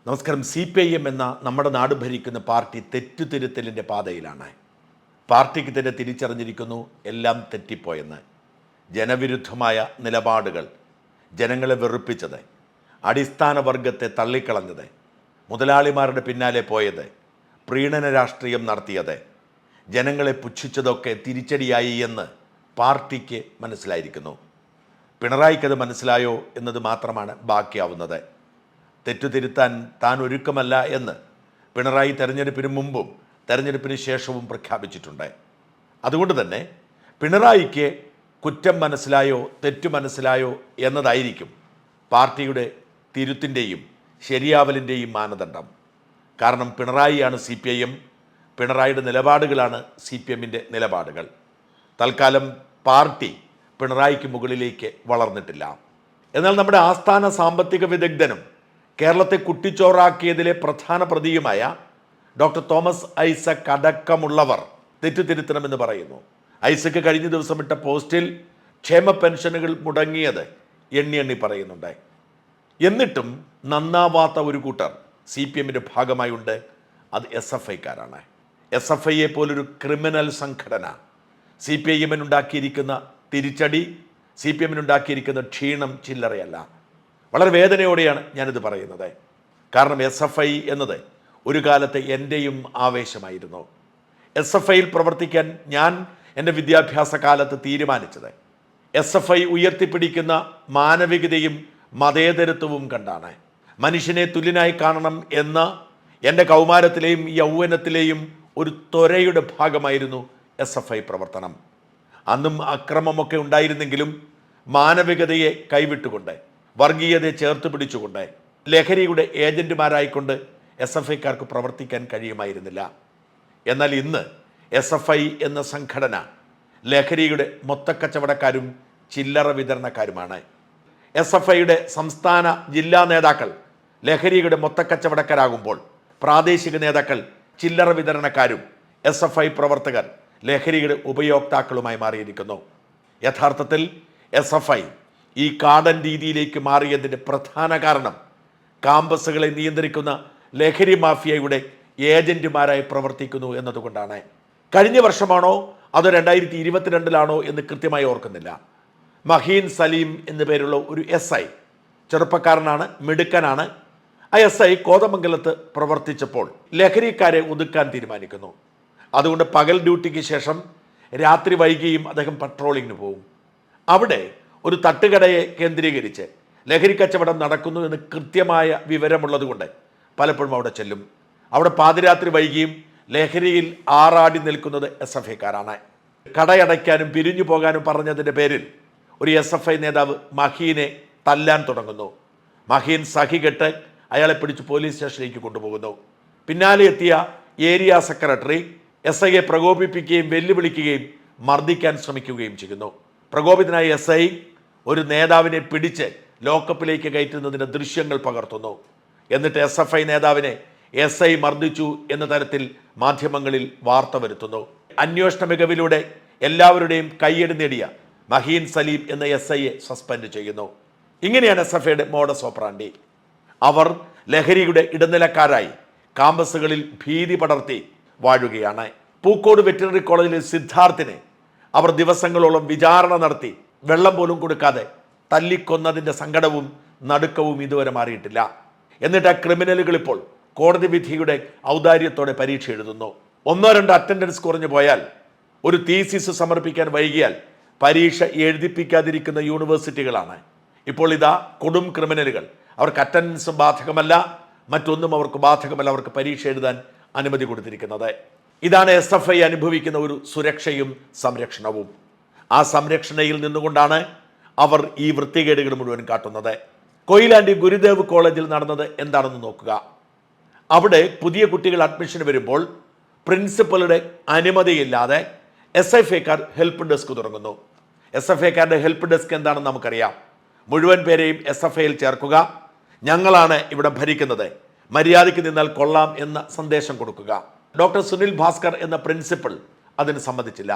നമസ്കാരം. CPIM എന്ന നമ്മുടെ നാട് ഭരിക്കുന്ന പാർട്ടി തെറ്റുതിരുത്തലിൻ്റെ പാതയിലാണ്. പാർട്ടിക്ക് തന്നെ തിരിച്ചറിഞ്ഞിരിക്കുന്നു എല്ലാം തെറ്റിപ്പോയെന്ന്. ജനവിരുദ്ധമായ നിലപാടുകൾ, ജനങ്ങളെ വെറുപ്പിച്ചത്, അടിസ്ഥാന വർഗത്തെ തള്ളിക്കളഞ്ഞത്, മുതലാളിമാരുടെ പിന്നാലെ പോയത്, പ്രീണന രാഷ്ട്രീയം നടത്തിയത്, ജനങ്ങളെ പുച്ഛിച്ചതൊക്കെ തിരിച്ചടിയായി എന്ന് പാർട്ടിക്ക് മനസ്സിലായിരിക്കുന്നു. പിണറായിക്കത് മനസ്സിലായോ എന്നത് മാത്രമാണ് ബാക്കിയാവുന്നത്. തെറ്റുതിരുത്താൻ താൻ ഒരുക്കമല്ല എന്ന് പിണറായി തെരഞ്ഞെടുപ്പിന് മുമ്പും തെരഞ്ഞെടുപ്പിന് ശേഷവും പ്രഖ്യാപിച്ചിട്ടുണ്ട്. അതുകൊണ്ട് തന്നെ പിണറായിക്ക് കുറ്റം മനസ്സിലായോ തെറ്റു മനസ്സിലായോ എന്നതായിരിക്കും പാർട്ടിയുടെ തിരുത്തിൻ്റെയും ശരിയാവലിൻ്റെയും മാനദണ്ഡം. കാരണം പിണറായിയാണ് CPIM, പിണറായിയുടെ നിലപാടുകളാണ് CPMൻ്റെ നിലപാടുകൾ. തൽക്കാലം പാർട്ടി പിണറായിക്ക് മുകളിലേക്ക് വളർന്നിട്ടില്ല. എന്നാൽ നമ്മുടെ ആസ്ഥാന സാമ്പത്തിക വിദഗ്ധനും കേരളത്തെ കുട്ടിച്ചോറാക്കിയതിലെ പ്രധാന പ്രതിയുമായ ഡോക്ടർ തോമസ് ഐസക് അടക്കമുള്ളവർ തെറ്റുതിരുത്തണമെന്ന് പറയുന്നു. ഐസക് കഴിഞ്ഞ ദിവസം ഇട്ട പോസ്റ്റിൽ ക്ഷേമ പെൻഷനുകൾ മുടങ്ങിയത് എണ്ണി പറയുന്നുണ്ട്. എന്നിട്ടും നന്നാവാത്ത ഒരു കൂട്ടർ CPMൻ്റെ ഭാഗമായുണ്ട്. അത് SFIക്കാരാണ്. SFIയെ പോലൊരു ക്രിമിനൽ സംഘടന CPIMനുണ്ടാക്കിയിരിക്കുന്ന തിരിച്ചടി, CPMനുണ്ടാക്കിയിരിക്കുന്ന ക്ഷീണം ചില്ലറയല്ല. വളരെ വേദനയോടെയാണ് ഞാനിത് പറയുന്നത്. കാരണം SFI എന്നത് ഒരു കാലത്ത് എൻ്റെയും ആവേശമായിരുന്നു. SFIയിൽ പ്രവർത്തിക്കാൻ ഞാൻ എൻ്റെ വിദ്യാഭ്യാസ കാലത്ത് തീരുമാനിച്ചത് SFI ഉയർത്തിപ്പിടിക്കുന്ന മാനവികതയും മതേതരത്വവും കണ്ടാണ്. മനുഷ്യനെ തുല്യനായി കാണണം എന്ന എൻ്റെ കൗമാരത്തിലെയും യൗവനത്തിലെയും ഒരു ത്വരയുടെ ഭാഗമായിരുന്നു SFI പ്രവർത്തനം. അന്നും അക്രമമൊക്കെ ഉണ്ടായിരുന്നെങ്കിലും മാനവികതയെ കൈവിട്ടുകൊണ്ട്, വർഗീയതയെ ചേർത്ത് പിടിച്ചുകൊണ്ട്, ലഹരിയുടെ ഏജന്റുമാരായിക്കൊണ്ട് SFIക്കാർക്ക് പ്രവർത്തിക്കാൻ കഴിയുമായിരുന്നില്ല. എന്നാൽ ഇന്ന് SFI എന്ന സംഘടന ലഹരിയുടെ മൊത്തക്കച്ചവടക്കാരും ചില്ലറ വിതരണക്കാരുമാണ്. SFIയുടെ സംസ്ഥാന ജില്ലാ നേതാക്കൾ ലഹരിയുടെ മൊത്തക്കച്ചവടക്കാരാകുമ്പോൾ പ്രാദേശിക നേതാക്കൾ ചില്ലറ വിതരണക്കാരും SFI പ്രവർത്തകർ ലഹരിയുടെ ഉപയോക്താക്കളുമായി മാറിയിരിക്കുന്നു. യഥാർത്ഥത്തിൽ SFI ഈ കാടൻ രീതിയിലേക്ക് മാറിയതിൻ്റെ പ്രധാന കാരണം കാമ്പസുകളെ നിയന്ത്രിക്കുന്ന ലഹരി മാഫിയയുടെ ഏജന്റുമാരായി പ്രവർത്തിക്കുന്നു എന്നതുകൊണ്ടാണ്. കഴിഞ്ഞ വർഷമാണോ അതോ 2022 എന്ന് കൃത്യമായി ഓർക്കുന്നില്ല, മഹീൻ സലീം എന്നു പേരുള്ള ഒരു SI, ചെറുപ്പക്കാരനാണ്, മിടുക്കനാണ്. ആ SI കോതമംഗലത്ത് പ്രവർത്തിച്ചപ്പോൾ ലഹരിക്കാരെ ഒതുക്കാൻ തീരുമാനിക്കുന്നു. അതുകൊണ്ട് പകൽ ഡ്യൂട്ടിക്ക് ശേഷം രാത്രി വൈകിയും അദ്ദേഹം പട്രോളിങ്ങിന് പോകും. അവിടെ ഒരു തട്ടുകടയെ കേന്ദ്രീകരിച്ച് ലഹരി കച്ചവടം നടക്കുന്നു എന്ന് കൃത്യമായ വിവരമുള്ളതുകൊണ്ട് പലപ്പോഴും അവിടെ ചെല്ലും. അവിടെ പാതിരാത്രി വൈകിയും ലഹരിയിൽ ആറാടി നിൽക്കുന്നത് SFIക്കാരാണ്. കടയടയ്ക്കാനും പിരിഞ്ഞു പോകാനും പറഞ്ഞതിൻ്റെ പേരിൽ ഒരു SFI നേതാവ് മഹീനെ തല്ലാൻ തുടങ്ങുന്നു. മഹീൻ സഹികെട്ട് അയാളെ പിടിച്ച് പോലീസ് സ്റ്റേഷനിലേക്ക് കൊണ്ടുപോകുന്നു. പിന്നാലെ എത്തിയ ഏരിയ സെക്രട്ടറി SIയെ പ്രകോപിപ്പിക്കുകയും വെല്ലുവിളിക്കുകയും മർദ്ദിക്കാൻ ശ്രമിക്കുകയും ചെയ്യുന്നു. പ്രകോപിതനായ SI ഒരു നേതാവിനെ പിടിച്ച് ലോക്കപ്പിലേക്ക് കയറ്റുന്നതിൻ്റെ ദൃശ്യങ്ങൾ പകർത്തുന്നു. എന്നിട്ട് SFI നേതാവിനെ SI മർദ്ദിച്ചു എന്ന തരത്തിൽ മാധ്യമങ്ങളിൽ വാർത്ത വരുത്തുന്നു. അന്വേഷണ മികവിലൂടെ എല്ലാവരുടെയും കയ്യടി നേടിയ മഹീൻ സലീം എന്ന SIയെ സസ്പെൻഡ് ചെയ്യുന്നു. ഇങ്ങനെയാണ് SFIയുടെ മോഡസ് ഓപ്പറാൻഡി. അവർ ലഹരിയുടെ ഇടനിലക്കാരായി കാമ്പസുകളിൽ ഭീതി പടർത്തി വാഴുകയാണ്. പൂക്കോട് വെറ്ററിനറി കോളേജിലെ സിദ്ധാർത്ഥിനെ അവർ ദിവസങ്ങളോളം വിചാരണ നടത്തി വെള്ളം പോലും കൊടുക്കാതെ തല്ലിക്കൊന്നതിൻ്റെ സങ്കടവും നടുക്കവും ഇതുവരെ മാറിയിട്ടില്ല. എന്നിട്ട് ആ ക്രിമിനലുകൾ ഇപ്പോൾ കോടതി വിധിയുടെ ഔദാര്യത്തോടെ പരീക്ഷ എഴുതുന്നു. 1-2 അറ്റൻഡൻസ് കുറഞ്ഞു പോയാൽ, ഒരു തീസിസ് സമർപ്പിക്കാൻ വൈകിയാൽ പരീക്ഷ എഴുതിപ്പിക്കാതിരിക്കുന്ന യൂണിവേഴ്സിറ്റികളാണ് ഇപ്പോൾ ഇതാ കൊടും ക്രിമിനലുകൾ. അവർക്ക് അറ്റൻഡൻസ് ബാധകമല്ല, മറ്റൊന്നും അവർക്ക് ബാധകമല്ല, അവർക്ക് പരീക്ഷ എഴുതാൻ അനുമതി കൊടുത്തിരിക്കുന്നത്. ഇതാണ് SFI അനുഭവിക്കുന്ന ഒരു സുരക്ഷയും സംരക്ഷണവും. ആ സംരക്ഷണയിൽ നിന്നുകൊണ്ടാണ് അവർ ഈ വൃത്തികേടുകൾ മുഴുവൻ കാട്ടുന്നത്. കൊയിലാണ്ടി ഗുരുദേവ് കോളേജിൽ നടന്നത് എന്താണെന്ന് നോക്കുക. അവിടെ പുതിയ കുട്ടികൾ അഡ്മിഷൻ വരുമ്പോൾ പ്രിൻസിപ്പലുടെ അനുമതിയില്ലാതെ SFIക്കാർ ഹെൽപ്പ് ഡെസ്ക് തുടങ്ങുന്നു. SFIക്കാരുടെ ഹെൽപ്പ് ഡെസ്ക് എന്താണെന്ന് നമുക്കറിയാം. മുഴുവൻ പേരെയും SFIയിൽ ചേർക്കുക, ഞങ്ങളാണ് ഇവിടെ ഭരിക്കുന്നത്, മര്യാദയ്ക്ക് നിന്നാൽ കൊള്ളാം എന്ന സന്ദേശം കൊടുക്കുക. ഡോക്ടർ സുനിൽ ഭാസ്കർ എന്ന പ്രിൻസിപ്പൽ അതിന് സമ്മതിച്ചില്ല.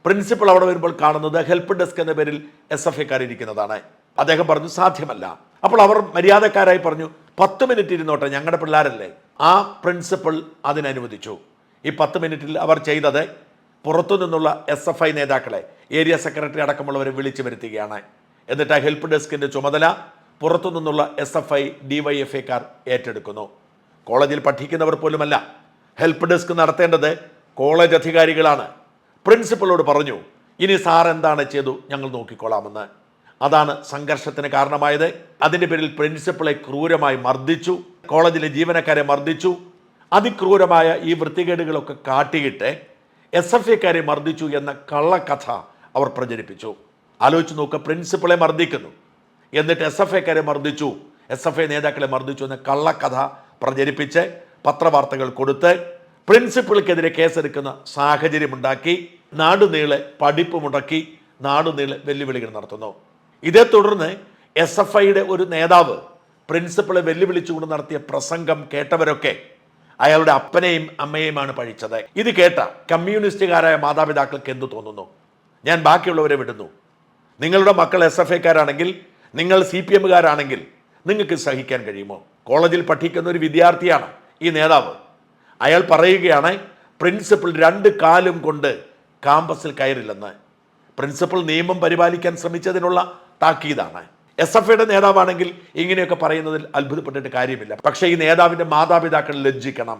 പ്രിൻസിപ്പൽ അവിടെ വരുമ്പോൾ കാണുന്നത് ഹെൽപ്പ് ഡെസ്ക് എന്ന പേരിൽ SFIക്കാർ ഇരിക്കുന്നതാണ്. അദ്ദേഹം പറഞ്ഞു സാധ്യമല്ല. അപ്പോൾ അവർ മര്യാദക്കാരായി പറഞ്ഞു 10 മിനിറ്റ് ഇരുന്നോട്ടെ, ഞങ്ങളുടെ പിള്ളേരല്ലേ. ആ പ്രിൻസിപ്പൽ അതിനനുവദിച്ചു. ഈ 10 മിനിറ്റിൽ അവർ ചെയ്തത് പുറത്തു നിന്നുള്ള SFI നേതാക്കളെ, ഏരിയ സെക്രട്ടറി അടക്കമുള്ളവരെ വിളിച്ചു വരുത്തുകയാണ്. എന്നിട്ട് ആ ഹെൽപ്പ് ഡെസ്കിൻ്റെ ചുമതല പുറത്തു നിന്നുള്ള SFI DYFIക്കാർ ഏറ്റെടുക്കുന്നു. കോളേജിൽ പഠിക്കുന്നവർ പോലുമല്ല. ഹെൽപ്പ് ഡെസ്ക് നടത്തേണ്ടത് കോളേജ് അധികാരികളാണ്. പ്രിൻസിപ്പളോട് പറഞ്ഞു, ഇനി സാർ എന്താണ് ചെയ്തു ഞങ്ങൾ നോക്കിക്കൊള്ളാമെന്ന്. അതാണ് സംഘർഷത്തിന് കാരണമായത്. അതിൻ്റെ പേരിൽ പ്രിൻസിപ്പളെ ക്രൂരമായി മർദ്ദിച്ചു, കോളേജിലെ ജീവനക്കാരെ മർദ്ദിച്ചു. അതിക്രൂരമായ ഈ വൃത്തികേടുകളൊക്കെ കാട്ടിയിട്ട് SFIക്കാരെ മർദ്ദിച്ചു എന്ന കള്ളക്കഥ അവർ പ്രചരിപ്പിച്ചു. ആലോചിച്ച് നോക്കുക, പ്രിൻസിപ്പളെ മർദ്ദിക്കുന്നു, എന്നിട്ട് SFIക്കാരെ മർദ്ദിച്ചു, SFI നേതാക്കളെ മർദ്ദിച്ചു എന്ന കള്ളക്കഥ പ്രചരിപ്പിച്ച് പത്രവാർത്തകൾ കൊടുത്ത് പ്രിൻസിപ്പൾക്കെതിരെ കേസെടുക്കുന്ന സാഹചര്യമുണ്ടാക്കി, നാടുനീളെ പഠിപ്പ് മുടക്കി, നാടുനീളെ വെല്ലുവിളികൾ നടത്തുന്നു. ഇതേ തുടർന്ന് SFIയുടെ ഒരു നേതാവ് പ്രിൻസിപ്പളെ വെല്ലുവിളിച്ചുകൊണ്ട് നടത്തിയ പ്രസംഗം കേട്ടവരൊക്കെ അയാളുടെ അപ്പനെയും അമ്മയെയുമാണ് പഴിച്ചത്. ഇത് കേട്ട കമ്മ്യൂണിസ്റ്റുകാരായ മാതാപിതാക്കൾക്ക് എന്തു തോന്നുന്നു? ഞാൻ ബാക്കിയുള്ളവരെ വിടുന്നു. നിങ്ങളുടെ മക്കൾ SFIക്കാരാണെങ്കിൽ, നിങ്ങൾ CPMകാരാണെങ്കിൽ നിങ്ങൾക്ക് സഹിക്കാൻ കഴിയുമോ? കോളേജിൽ പഠിക്കുന്ന ഒരു വിദ്യാർത്ഥിയാണ് ഈ നേതാവ്. അയാൾ പറയുകയാണ്, പ്രിൻസിപ്പൽ 2 കാലും കൊണ്ട് കാമ്പസിൽ കയറില്ലെന്ന്. പ്രിൻസിപ്പൽ നിയമം പരിപാലിക്കാൻ ശ്രമിച്ചതിനുള്ള താക്കീതാണ്. SFIയുടെ നേതാവാണെങ്കിൽ ഇങ്ങനെയൊക്കെ പറയുന്നതിൽ അത്ഭുതപ്പെട്ടിട്ട് കാര്യമില്ല. പക്ഷേ ഈ നേതാവിൻ്റെ മാതാപിതാക്കൾ ലജ്ജിക്കണം.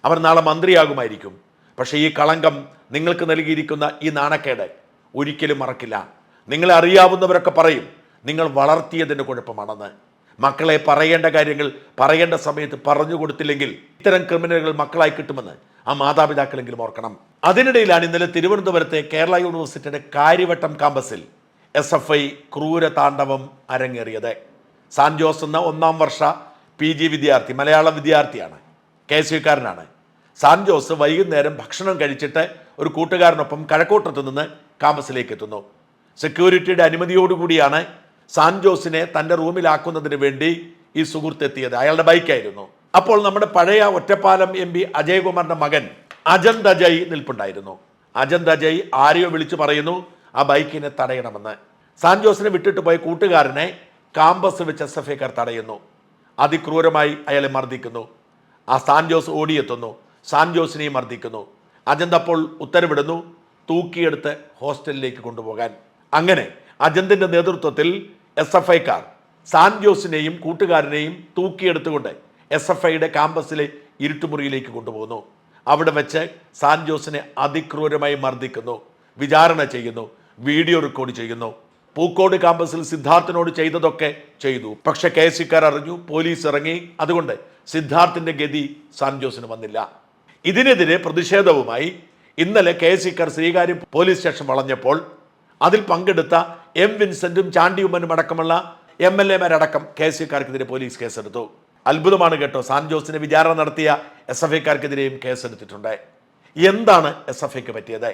അവർ നാളെ മന്ത്രിയാകുമായിരിക്കും. പക്ഷേ ഈ കളങ്കം നിങ്ങൾക്ക് നൽകിയിരിക്കുന്ന ഈ നാണക്കേട് ഒരിക്കലും മറക്കില്ല. നിങ്ങളെ അറിയാവുന്നവരൊക്കെ പറയും നിങ്ങൾ വളർത്തിയതിൻ്റെ കുഴപ്പമാണെന്ന്. മക്കളെ പറയേണ്ട കാര്യങ്ങൾ പറയേണ്ട സമയത്ത് പറഞ്ഞു കൊടുത്തില്ലെങ്കിൽ ഇത്തരം ക്രിമിനലുകൾ മക്കളായി കിട്ടുമെന്ന് ആ മാതാപിതാക്കളെങ്കിലും ഓർക്കണം. അതിനിടയിലാണ് ഇന്നലെ തിരുവനന്തപുരത്തെ കേരള യൂണിവേഴ്സിറ്റിയുടെ കാര്യവട്ടം കാമ്പസിൽ SFI ക്രൂരതാണ്ഡവം അരങ്ങേറിയത്. സാൻ ജോസ് എന്ന 1ാം വർഷ PG വിദ്യാർത്ഥി, മലയാള വിദ്യാർത്ഥിയാണ്, KSUക്കാരനാണ്. സാൻ ജോസ് വൈകുന്നേരം ഭക്ഷണം കഴിച്ചിട്ട് ഒരു കൂട്ടുകാരനൊപ്പം കഴക്കൂട്ടത്തു നിന്ന് കാമ്പസിലേക്ക് എത്തുന്നു. സെക്യൂരിറ്റിയുടെ അനുമതിയോടുകൂടിയാണ് സാൻ ജോസിനെ തൻ്റെ റൂമിലാക്കുന്നതിന് വേണ്ടി ഈ സുഹൃത്ത് എത്തിയത്. അയാളുടെ ബൈക്കായിരുന്നു. അപ്പോൾ നമ്മുടെ പഴയ ഒറ്റപ്പാലം MP അജയ്കുമാറിൻ്റെ മകൻ അജന്ത് അജയ് നിൽപ്പുണ്ടായിരുന്നു. അജന്ത് അജയ് ആരെയോ വിളിച്ചു പറയുന്നു ആ ബൈക്കിനെ തടയണമെന്ന്. സാൻ ജോസിനെ വിട്ടിട്ട് പോയ കൂട്ടുകാരനെ കാമ്പസ് വെച്ച് SFIക്കാർ തടയുന്നു. അതിക്രൂരമായി അയാളെ മർദ്ദിക്കുന്നു. ആ സാൻ ജോസ് ഓടിയെത്തുന്നു, സാൻ ജോസിനെയും മർദ്ദിക്കുന്നു. അജന്ത് അപ്പോൾ ഉത്തരവിടുന്നു തൂക്കിയെടുത്ത് ഹോസ്റ്റലിലേക്ക് കൊണ്ടുപോകാൻ. അങ്ങനെ അജന്തിൻ്റെ നേതൃത്വത്തിൽ SFIക്കാർ സാൻ ജോസിനെയും കൂട്ടുകാരനെയും തൂക്കിയെടുത്തുകൊണ്ട് SFIയുടെ കാമ്പസിലെ ഇരുട്ടുമുറിയിലേക്ക് കൊണ്ടുപോകുന്നു. അവിടെ വെച്ച് സാൻ ജോസിനെ അതിക്രൂരമായി മർദ്ദിക്കുന്നു, വിചാരണ ചെയ്യുന്നു, വീഡിയോ റെക്കോർഡ് ചെയ്യുന്നു. പൂക്കോട് കാമ്പസിൽ സിദ്ധാർത്ഥിനോട് ചെയ്തതൊക്കെ ചെയ്തു. പക്ഷെ KSUക്കാർ അറിഞ്ഞു, പോലീസ് ഇറങ്ങി. അതുകൊണ്ട് സിദ്ധാർത്ഥിൻ്റെ ഗതി സാൻ ജോസിന് വന്നില്ല. ഇതിനെതിരെ പ്രതിഷേധവുമായി ഇന്നലെ KSUക്കാർ ശ്രീകാര്യം പോലീസ് സ്റ്റേഷൻ വളഞ്ഞപ്പോൾ അതിൽ പങ്കെടുത്ത M വിൻസെന്റും ചാണ്ടി ഉമ്മനും അടക്കമുള്ള MLAമാരടക്കം KSUക്കാർക്കെതിരെ പോലീസ് കേസെടുത്തു. അത്ഭുതമാണ് കേട്ടോ, സാൻ ജോസിനെ വിചാരണ നടത്തിയ SFIക്കാർക്കെതിരെയും കേസെടുത്തിട്ടുണ്ട്. എന്താണ് SFIക്ക് പറ്റിയത്?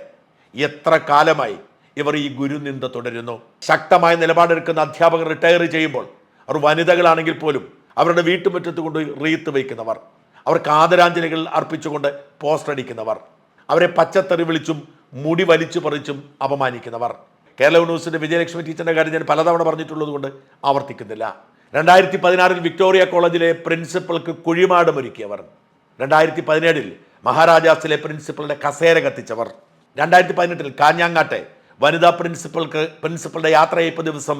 എത്ര കാലമായി ഇവർ ഈ ഗുരുനിന്ദ തുടരുന്നു? ശക്തമായ നിലപാടെടുക്കുന്ന അധ്യാപകർ റിട്ടയർ ചെയ്യുമ്പോൾ, അവർ വനിതകളാണെങ്കിൽ പോലും അവരുടെ വീട്ടുമുറ്റത്ത് കൊണ്ടുപോയി റീത്ത് വയ്ക്കുന്നവർ, അവർക്ക് ആദരാഞ്ജലികൾ അർപ്പിച്ചുകൊണ്ട് പോസ്റ്റർ അടിക്കുന്നവർ, അവരെ പച്ചത്തെറി വിളിച്ചും മുടി വലിച്ചു പറിച്ചും അപമാനിക്കുന്നവർ. കേരള യൂണിവേഴ്സിറ്റി വിജയലക്ഷ്മി ടീച്ചറിൻ്റെ കാര്യം ഞാൻ പലതവണ പറഞ്ഞിട്ടുള്ളത് കൊണ്ട് ആവർത്തിക്കുന്നില്ല. 2016 വിക്ടോറിയ കോളേജിലെ പ്രിൻസിപ്പൾക്ക് കുഴിമാടമൊരുക്കിയവർ, 2017 മഹാരാജാസിലെ പ്രിൻസിപ്പളുടെ കസേര കത്തിച്ചവർ, 2018 കാഞ്ഞങ്ങാട്ടെ വനിതാ പ്രിൻസിപ്പളുടെ യാത്രയയപ്പ് ദിവസം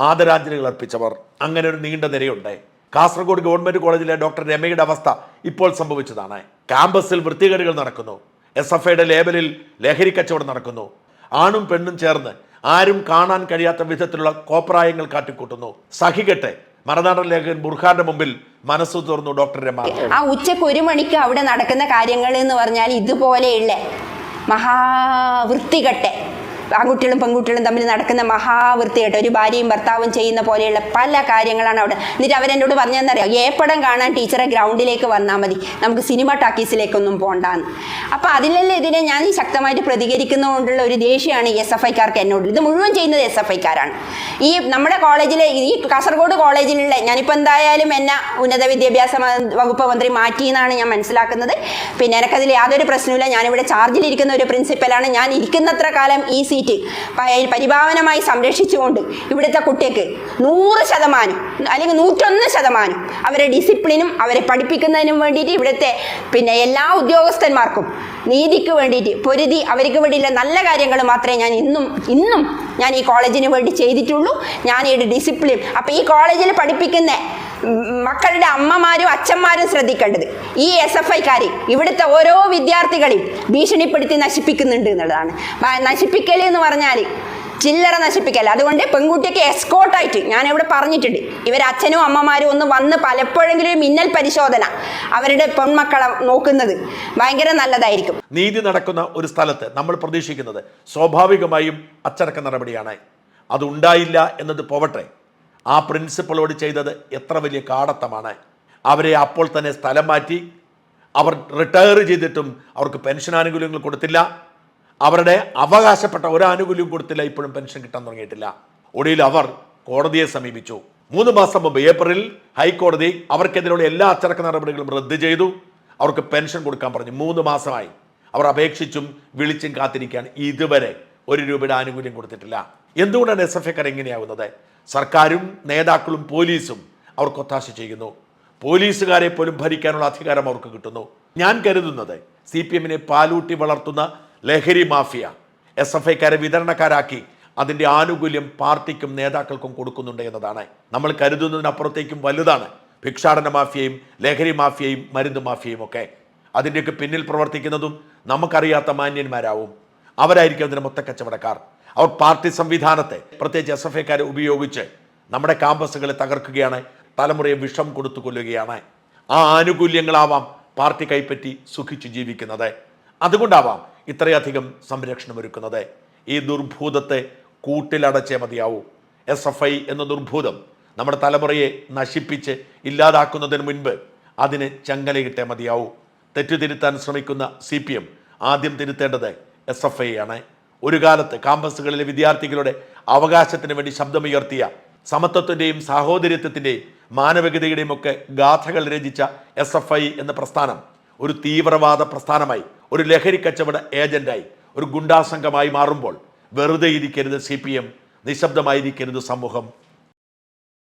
ആദരാഞ്ജലികൾ അർപ്പിച്ചവർ. അങ്ങനെ ഒരു നീണ്ട നിരയുണ്ട്. കാസർഗോഡ് ഗവൺമെൻറ് കോളേജിലെ ഡോക്ടർ രമയുടെ അവസ്ഥ ഇപ്പോൾ സംഭവിച്ചതാണ്. ക്യാമ്പസിൽ വൃത്തികേടുകൾ നടക്കുന്നു. SFIയുടെ ലേബലിൽ ലഹരി കച്ചവടം നടക്കുന്നു. ആണും പെണ്ണും ചേർന്ന് ആരും കാണാൻ കഴിയാത്ത വിധത്തിലുള്ള കോപ്രായങ്ങൾ കാട്ടിക്കൂട്ടുന്നു. സഹികെട്ടെ മറുനാടൻ ലേഖകൻ ബുർഹാന്റെ മുമ്പിൽ മനസ്സ് തുറന്നു ഡോക്ടർ രമ. ആ ഉച്ചക്ക് 1 മണിക്ക് അവിടെ നടക്കുന്ന കാര്യങ്ങൾ എന്ന് പറഞ്ഞാൽ ഇതുപോലെയുള്ള മഹാവൃത്തികെട്ടെ ആൺകുട്ടികളും പെൺകുട്ടികളും തമ്മിൽ നടക്കുന്ന മഹാവൃത്തികെട്ട ഒരു ഭാര്യയും ഭർത്താവും ചെയ്യുന്ന പോലെയുള്ള പല കാര്യങ്ങളാണ് അവിടെ. എന്നിട്ട് അവരെന്നോട് പറഞ്ഞതെന്നറിയാം, ഏപ്പടം കാണാൻ ടീച്ചറെ ഗ്രൗണ്ടിലേക്ക് വന്നാൽ മതി, നമുക്ക് സിനിമ ടാക്കീസിലേക്കൊന്നും പോകണ്ടാന്ന്. അപ്പോൾ അതിലെല്ലാം ഇതിനെ ഞാൻ ശക്തമായിട്ട് പ്രതികരിക്കുന്നതുകൊണ്ടുള്ള ഒരു ദേഷ്യമാണ് SFIക്കാർക്ക് എന്നോട്. ഇത് മുഴുവൻ ചെയ്യുന്നത് SFIക്കാരാണ്. ഈ നമ്മുടെ കോളേജിലെ ഈ കാസർഗോഡ് കോളേജിലുള്ള, ഞാനിപ്പോൾ എന്തായാലും എന്നെ ഉന്നത വിദ്യാഭ്യാസ വകുപ്പ് മന്ത്രി മാറ്റിയെന്നാണ് ഞാൻ മനസ്സിലാക്കുന്നത്. പിന്നെ എനിക്കതിൽ യാതൊരു പ്രശ്നമില്ല. ഞാനിവിടെ ചാർജിലിരിക്കുന്ന ഒരു പ്രിൻസിപ്പലാണ്. ഞാൻ ഇരിക്കുന്നത്ര കാലം ഈ വേണ്ടിയിട്ട് പരിഭാവനമായി സംരക്ഷിച്ചുകൊണ്ട് ഇവിടുത്തെ കുട്ടിക്ക് 100% അല്ലെങ്കിൽ 101% അവരെ ഡിസിപ്ലിനും അവരെ പഠിപ്പിക്കുന്നതിനും വേണ്ടിയിട്ട് ഇവിടുത്തെ എല്ലാ ഉദ്യോഗസ്ഥന്മാർക്കും നീതിക്ക് വേണ്ടിയിട്ട് പൊരുതി അവർക്ക് വേണ്ടിയുള്ള നല്ല കാര്യങ്ങൾ മാത്രമേ ഞാൻ ഇന്നും ഞാൻ ഈ കോളേജിന് വേണ്ടി ചെയ്തിട്ടുള്ളൂ. ഞാൻ ഈ ഡിസിപ്ലിൻ അപ്പോൾ ഈ കോളേജിൽ പഠിപ്പിക്കുന്ന മക്കളുടെ അമ്മമാരും അച്ഛന്മാരും ശ്രദ്ധിക്കേണ്ടത് ഈ SFIക്കാർ ഇവിടുത്തെ ഓരോ വിദ്യാർത്ഥികളെയും ഭീഷണിപ്പെടുത്തി നശിപ്പിക്കുന്നുണ്ട് എന്നുള്ളതാണ്. നശിപ്പിക്കൽ എന്ന് പറഞ്ഞാൽ ചില്ലറ നശിപ്പിക്കൽ. അതുകൊണ്ട് പെൺകുട്ടിക്ക് എസ്കോർട്ടായിട്ട് ഞാൻ ഇവിടെ പറഞ്ഞിട്ടുണ്ട്, ഇവർ അച്ഛനും അമ്മമാരും ഒന്ന് വന്ന് പലപ്പോഴെങ്കിലും മിന്നൽ പരിശോധന അവരുടെ പെൺമക്കളെ നോക്കുന്നത് ഭയങ്കര നല്ലതായിരിക്കും. നീതി നടക്കുന്ന ഒരു സ്ഥലത്ത് നമ്മൾ പ്രതീക്ഷിക്കുന്നത് സ്വാഭാവികമായും അച്ചടക്ക നടപടിയാണ്. അതുണ്ടായില്ല എന്നത് പോവട്ടെ, ആ പ്രിൻസിപ്പളോട് ചെയ്തത് എത്ര വലിയ കാടത്തമാണ്. അവരെ അപ്പോൾ തന്നെ സ്ഥലം മാറ്റി, അവർ റിട്ടയർ ചെയ്തിട്ടും അവർക്ക് പെൻഷൻ ആനുകൂല്യങ്ങൾ കൊടുത്തില്ല, അവരുടെ അവകാശപ്പെട്ട ഒരു ആനുകൂല്യം കൊടുത്തില്ല, ഇപ്പോഴും പെൻഷൻ കിട്ടാൻ തുടങ്ങിയിട്ടില്ല. ഒടുവിൽ അവർ കോടതിയെ സമീപിച്ചു. 3 മാസം മുമ്പ് ഏപ്രിലിൽ ഹൈക്കോടതി അവർക്കെതിരെയുള്ള എല്ലാ അച്ചടക്ക നടപടികളും റദ്ദ് ചെയ്തു. അവർക്ക് പെൻഷൻ കൊടുക്കാൻ പറഞ്ഞു. 3 മാസമായി അവർ അപേക്ഷിച്ചും വിളിച്ചും കാത്തിരിക്കുകയാണ്. ഇതുവരെ 1 രൂപയുടെ ആനുകൂല്യം കൊടുത്തിട്ടില്ല. എന്തുകൊണ്ടാണ് SFIക്കാർ എങ്ങനെയാവുന്നത്? സർക്കാരും നേതാക്കളും പോലീസും അവർക്ക് ഒത്താശ ചെയ്യുന്നു. പോലീസുകാരെ പോലും ഭരിക്കാനുള്ള അധികാരം അവർക്ക് കിട്ടുന്നു. ഞാൻ കരുതുന്നത് CPMനെ പാലൂട്ടി വളർത്തുന്ന ലഹരി മാഫിയ SFIക്കാരെ വിതരണക്കാരാക്കി അതിൻ്റെ ആനുകൂല്യം പാർട്ടിക്കും നേതാക്കൾക്കും കൊടുക്കുന്നുണ്ട് എന്നതാണ്. നമ്മൾ കരുതുന്നതിനപ്പുറത്തേക്കും വലുതാണ് ഭിക്ഷാടന മാഫിയയും ലഹരി മാഫിയയും മരുന്ന് മാഫിയയും ഒക്കെ. അതിൻ്റെയൊക്കെ പിന്നിൽ പ്രവർത്തിക്കുന്നതും നമുക്കറിയാത്ത മാന്യന്മാരാവും. അവരായിരിക്കും അതിന് മൊത്തക്കച്ചവടക്കാർ. അവർ പാർട്ടി സംവിധാനത്തെ പ്രത്യേകിച്ച് SFIക്കാരെ ഉപയോഗിച്ച് നമ്മുടെ ക്യാമ്പസുകളെ തകർക്കുകയാണ്, തലമുറയെ വിഷം കൊടുത്തു കൊല്ലുകയാണ്. ആ ആനുകൂല്യങ്ങളാവാം പാർട്ടി കൈപ്പറ്റി സുഖിച്ചു ജീവിക്കുന്നത്. അതുകൊണ്ടാവാം ഇത്രയധികം സംരക്ഷണം ഒരുക്കുന്നത്. ഈ ദുർഭൂതത്തെ കൂട്ടിലടച്ചേ മതിയാവൂ. SFI എന്ന ദുർഭൂതം നമ്മുടെ തലമുറയെ നശിപ്പിച്ച് ഇല്ലാതാക്കുന്നതിന് മുൻപ് അതിന് ചങ്ങലയിട്ടേ മതിയാവൂ. തെറ്റുതിരുത്താൻ ശ്രമിക്കുന്ന CPM ആദ്യം തിരുത്തേണ്ടത് SFI ആണ്. ഒരു കാലത്ത് ക്യാമ്പസുകളിലെ വിദ്യാർത്ഥികളുടെ അവകാശത്തിന് വേണ്ടി ശബ്ദമുയർത്തിയ, സമത്വത്തിൻ്റെയും സാഹോദര്യത്തിൻ്റെയും മാനവികതയുടെയും ഒക്കെ ഗാഥകൾ രചിച്ച SFI എന്ന പ്രസ്ഥാനം ഒരു തീവ്രവാദ പ്രസ്ഥാനമായി, ഒരു ലഹരി കച്ചവട ഏജന്റായി, ഒരു ഗുണ്ടാസംഘമായി മാറുമ്പോൾ വെറുതെ ഇരിക്കരുത് CPM, നിശബ്ദമായിരിക്കരുത് സമൂഹം.